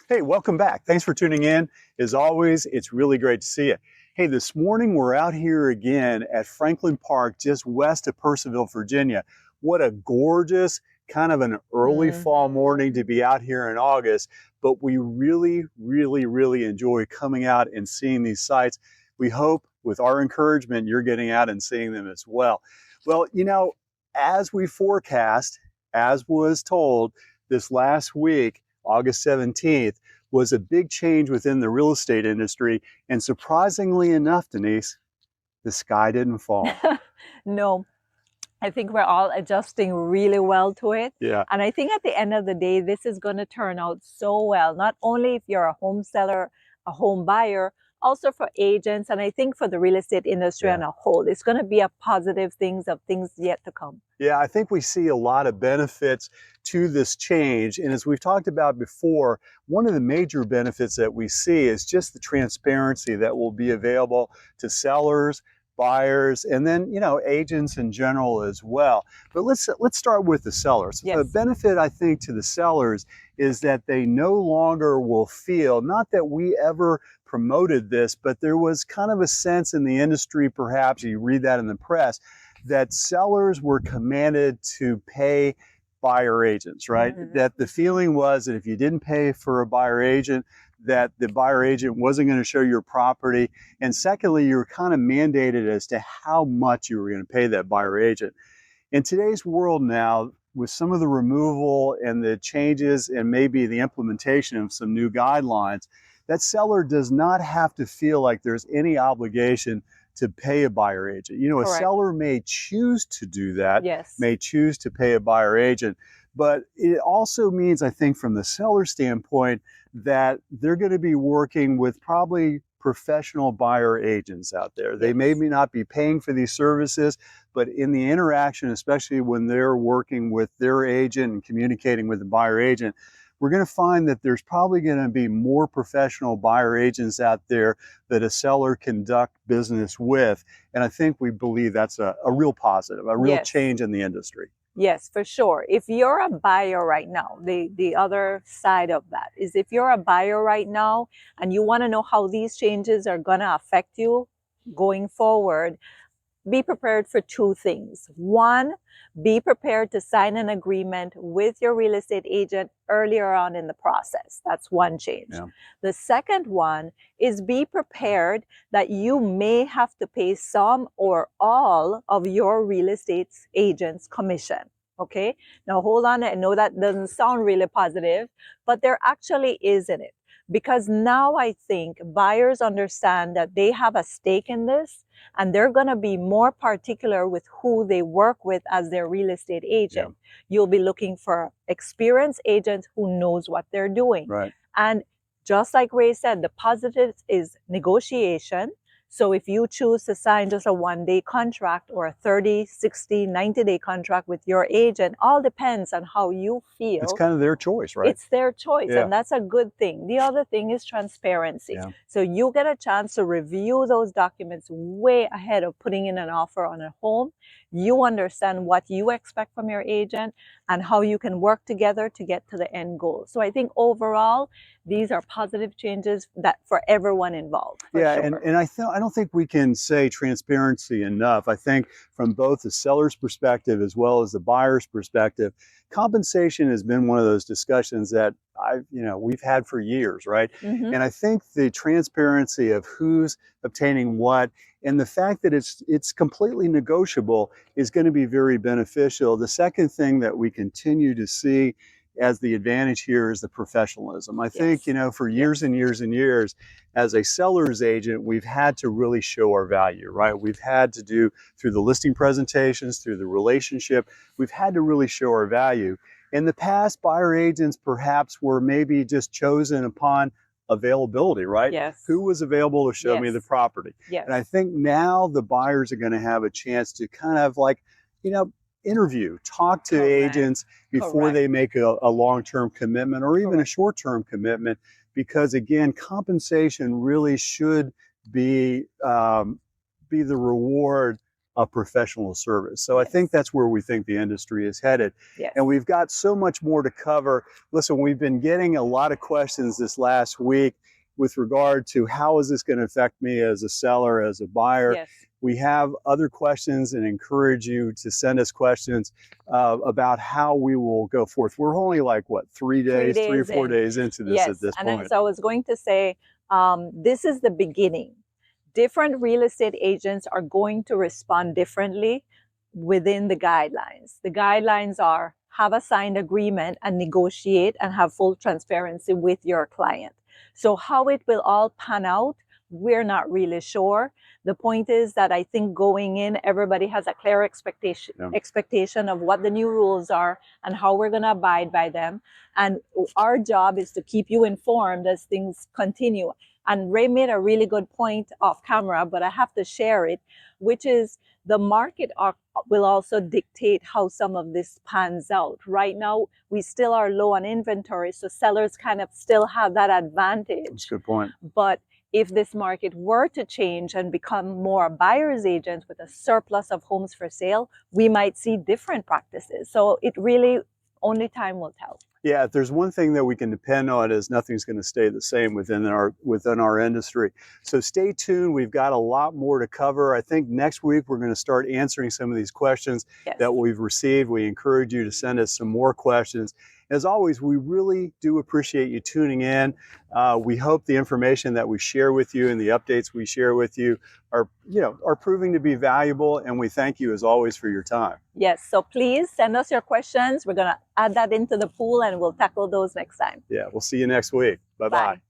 Hey, welcome back. Thanks for tuning in. As always, it's really great to see you. Hey, this morning we're out here again at Franklin Park, just west of Purcellville, Virginia. What a gorgeous, kind of an early fall morning to be out here in August, but we really enjoy coming out and seeing these sites. We hope with our encouragement, you're getting out and seeing them as well. Well, as we forecast, as was told this last week, August 17th, was a big change within the real estate industry. And surprisingly enough, Denise, the sky didn't fall. No, I think we're all adjusting really well to it. Yeah. And I think at the end of the day, this is going to turn out so well, not only if you're a home seller, a home buyer, also for agents. And I think for the real estate industry on a whole, it's going to be a positive things yet to come. Yeah, I think we see a lot of benefits to this change. And as we've talked about before, one of the major benefits that we see is just the transparency that will be available to sellers, buyers, and then, agents in general as well. But let's start with the sellers. Yes. The benefit, I think, to the sellers is that they no longer will feel, not that we ever promoted this, but there was kind of a sense in the industry, perhaps, you read that in the press, that sellers were commanded to pay buyer agents, right? Mm-hmm. That the feeling was that if you didn't pay for a buyer agent, that the buyer agent wasn't going to show your property. And secondly, you were kind of mandated as to how much you were going to pay that buyer agent. In today's world now, with some of the removal and the changes and maybe the implementation of some new guidelines, that seller does not have to feel like there's any obligation to pay a buyer agent. Correct. A seller may choose to do that, yes, may choose to pay a buyer agent, but it also means, I think, from the seller standpoint, that they're going to be working with probably professional buyer agents out there. Yes. They may not be paying for these services, but in the interaction, especially when they're working with their agent and communicating with the buyer agent, we're going to find that there's probably going to be more professional buyer agents out there that a seller conduct business with. And I think we believe that's a real positive, a real yes. change in the industry. Yes, for sure. If you're a buyer right now, the other side of that is if you're a buyer right now and you want to know how these changes are going to affect you going forward, be prepared for two things. One, be prepared to sign an agreement with your real estate agent earlier on in the process. That's one change. Yeah. The second one is be prepared that you may have to pay some or all of your real estate agent's commission. Okay, now hold on. I know that doesn't sound really positive, but there actually is in it. Because now I think buyers understand that they have a stake in this and they're going to be more particular with who they work with as their real estate agent. Yeah. You'll be looking for experienced agents who knows what they're doing. Right. And just like Ray said, the positives is negotiation. So if you choose to sign just a 1-day contract or a 30, 60, 90-day contract with your agent, all depends on how you feel. It's kind of their choice, right? It's their choice, Yeah. and that's a good thing. The other thing is transparency. Yeah. So you get a chance to review those documents way ahead of putting in an offer on a home. You understand what you expect from your agent and how you can work together to get to the end goal. So I think overall, these are positive changes that for everyone involved. Yeah, sure. and I don't think we can say transparency enough. I think from both the seller's perspective as well as the buyer's perspective, compensation has been one of those discussions that we've had for years, right? Mm-hmm. And I think the transparency of who's obtaining what and the fact that it's completely negotiable is going to be very beneficial. The second thing that we continue to see as the advantage here is the professionalism. I think, for years and years and years, as a seller's agent, we've had to really show our value, right? We've had to do through the listing presentations, through the relationship, we've had to really show our value. In the past, buyer agents perhaps were maybe just chosen upon availability, right? Yes. Who was available to show me the property? Yes. And I think now the buyers are going to have a chance to kind of interview, talk to agents before they make a long-term commitment or even a short-term commitment, because again, compensation really should be the reward of professional service. So I Yes. think that's where we think the industry is headed. Yes. And we've got so much more to cover. Listen, we've been getting a lot of questions this last week with regard to how is this going to affect me as a seller, as a buyer. Yes. We have other questions and encourage you to send us questions about how we will go forth. We're only like, what, 3 days, 3 or 4 in. days into this at Yes. this And point. as I was going to say, this is the beginning. Different real estate agents are going to respond differently within the guidelines. The guidelines are have a signed agreement and negotiate and have full transparency with your client. So how it will all pan out, we're not really sure. The point is that I think going in, everybody has a clear expectation of what the new rules are and how we're going to abide by them. And our job is to keep you informed as things continue. And Ray made a really good point off camera, but I have to share it, which is the market will also dictate how some of this pans out. Right now, we still are low on inventory, so sellers kind of still have that advantage. That's a good point. But if this market were to change and become more a buyer's agent with a surplus of homes for sale, we might see different practices. So it really, only time will tell. Yeah, if there's one thing that we can depend on is nothing's going to stay the same within our industry. So stay tuned. We've got a lot more to cover. I think next week we're going to start answering some of these questions that we've received. We encourage you to send us some more questions. As always, we really do appreciate you tuning in. We hope the information that we share with you and the updates we share with you are proving to be valuable, and we thank you as always for your time. Yes, so please send us your questions. We're going to add that into the pool and we'll tackle those next time. Yeah, we'll see you next week. Bye-bye. Bye.